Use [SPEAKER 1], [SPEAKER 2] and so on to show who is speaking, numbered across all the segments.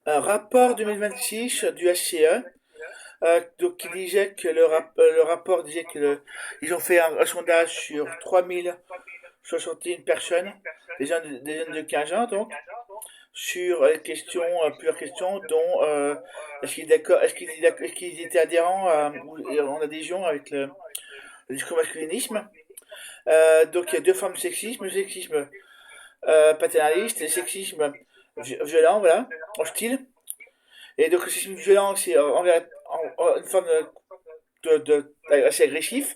[SPEAKER 1] un rapport 2026 du HCE, donc qui disait que le rapport disait que ils ont fait un sondage sur 3061 personnes, des jeunes de 15 ans donc, sur les questions, plusieurs questions, dont est-ce qu'ils étaient adhérents ou en adhésion avec le discours masculinisme. Donc il y a deux formes de sexisme, le sexisme paternaliste et le sexisme violent, voilà, hostile. Et donc le sexisme violent, c'est une forme assez agressif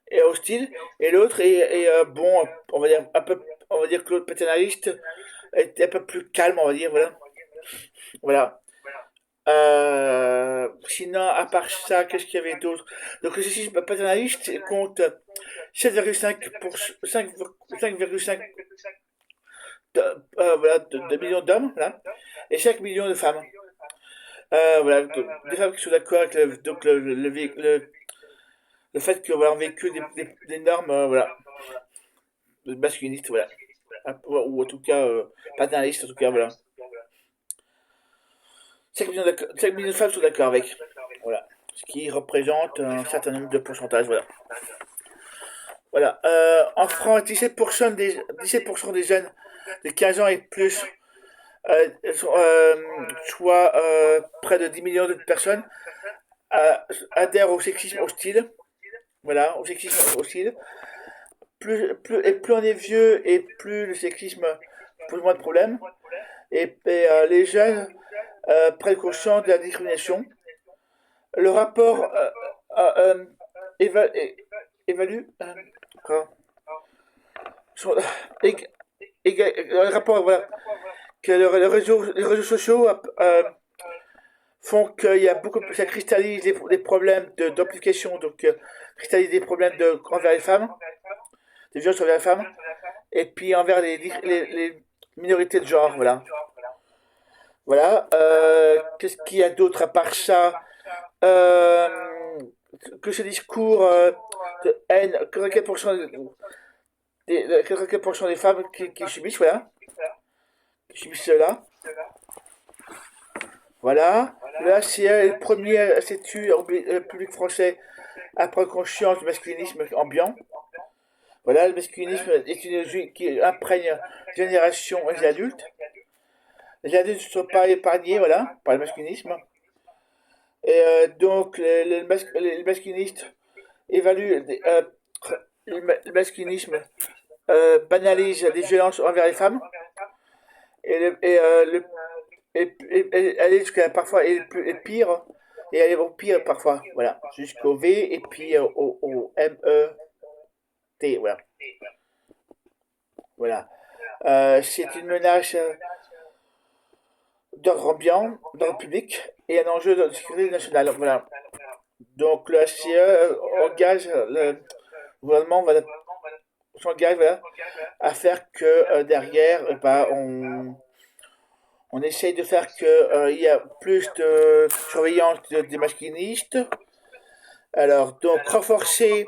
[SPEAKER 1] et hostile. Et l'autre est bon, on va dire on va dire que l'autre paternaliste était un peu plus calme, on va dire, voilà. Voilà. Sinon, à part ça, qu'est-ce qu'il y avait d'autre? Donc le sexisme paternaliste compte 5,5 voilà, de millions d'hommes, voilà, et 5 millions de femmes. Voilà, des femmes qui sont d'accord avec donc le fait que voilà, on véhicule des normes voilà, masculinistes, voilà. Ou en tout cas paternalistes, en tout cas, voilà. 5 millions de femmes sont d'accord avec. Voilà. Ce qui représente un certain nombre de pourcentages, voilà. Voilà. En France, 17% des jeunes de 15 ans et plus, soit près de 10 millions de personnes, adhèrent au sexisme hostile. Voilà, au sexisme hostile. Plus on est vieux et plus le sexisme pose moins de problèmes. Les jeunes prennent conscience de la discrimination. Le rapport éva- évalue son- ég- le rapport voilà, que les réseaux sociaux font qu'il y a beaucoup ça cristallise des problèmes d'implication, donc cristallise des problèmes envers les femmes, des violences envers les femmes, et puis envers les minorités de genre, voilà. Voilà. Qu'est-ce qu'il y a d'autre à part ça? Euh, que ce discours de haine, 84% des femmes qui subissent, voilà, qui subissent cela. Voilà. Là, c'est le premier institut public français à prendre conscience du masculinisme ambiant. Voilà, le masculinisme est une idéologie qui imprègne les générations et les adultes. Les adultes ne sont pas épargnés, voilà, par le masculinisme. Et donc, les masculinistes évaluent, le masculinisme banalise les violences envers les femmes et, aller jusqu'à parfois et pire et aller au pire parfois, voilà, jusqu'au V et puis au MET, voilà. Voilà. C'est une menace d'ordre ambiant, d'ordre public et un enjeu de sécurité nationale. Voilà. Donc le HCE engage le gouvernement voilà, s'engage voilà, à faire que derrière, bah, on essaye de faire que il y a plus de surveillance des masculinistes. Alors donc renforcer,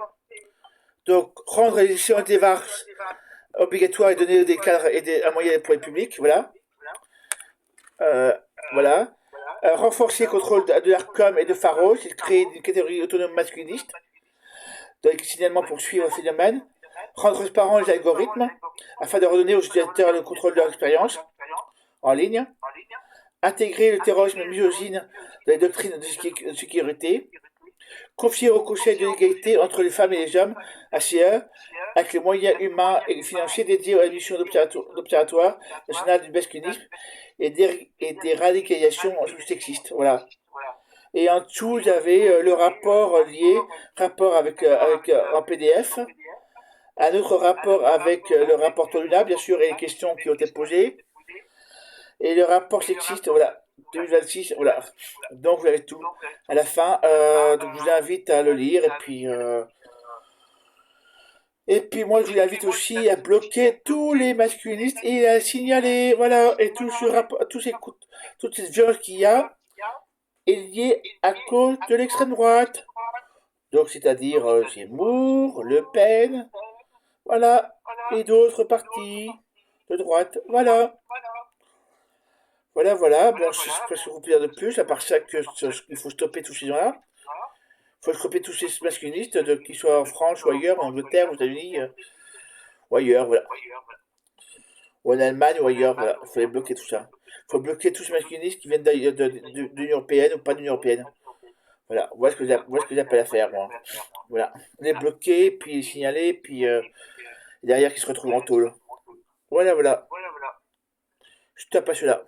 [SPEAKER 1] donc rendre les séances des VAR obligatoires et donner des cadres et un moyen pour les publics, voilà. Euh, voilà. Renforcer le contrôle de l'ARCOM et de Pharos, c'est créer une catégorie autonome masculiniste, avec signalement pour suivre le phénomène. Rendre transparents les algorithmes, afin de redonner aux utilisateurs le contrôle de leur expérience en ligne. Intégrer le terrorisme misogyne dans les doctrines de sécurité. Confier au Conseil de l'égalité entre les femmes et les hommes, ACE, avec les moyens humains et financiers dédiés à la mission d'observatoire national du masculinisme et des radicalisations sexistes. Voilà. Et en dessous, vous avez le rapport lié, rapport avec en PDF, un autre rapport avec le rapport Toluna, bien sûr, et les questions qui ont été posées, et le rapport sexiste, voilà, 2026, voilà. Donc vous avez tout à la fin. Donc je vous invite à le lire et puis moi je vous invite aussi à bloquer tous les masculinistes et à signaler, voilà, et tout ce rapport, toutes ces violences qu'il y a est liée à cause de l'extrême droite. Donc c'est-à-dire Zemmour, Le Pen, voilà, et d'autres partis de droite, voilà. Voilà, voilà. Bon, je sais pas ce qu'on peut dire de plus, à part ça qu'il faut stopper tous ces gens-là. Il faut stopper tous ces masculinistes, qu'ils soient en France ou ailleurs, en Angleterre, aux États-Unis, ou ailleurs, voilà. Ou en Allemagne ou ailleurs, voilà. Il faut les bloquer tout ça. Il faut bloquer tous ces masculinistes qui viennent d'ailleurs de l'Union Européenne ou pas de l'Union Européenne. Voilà, voilà ce que j'appelle à faire, moi. Voilà. Les bloquer, puis les signaler, puis derrière qu'ils se retrouvent en tôle. Voilà, voilà. Je tape à cela.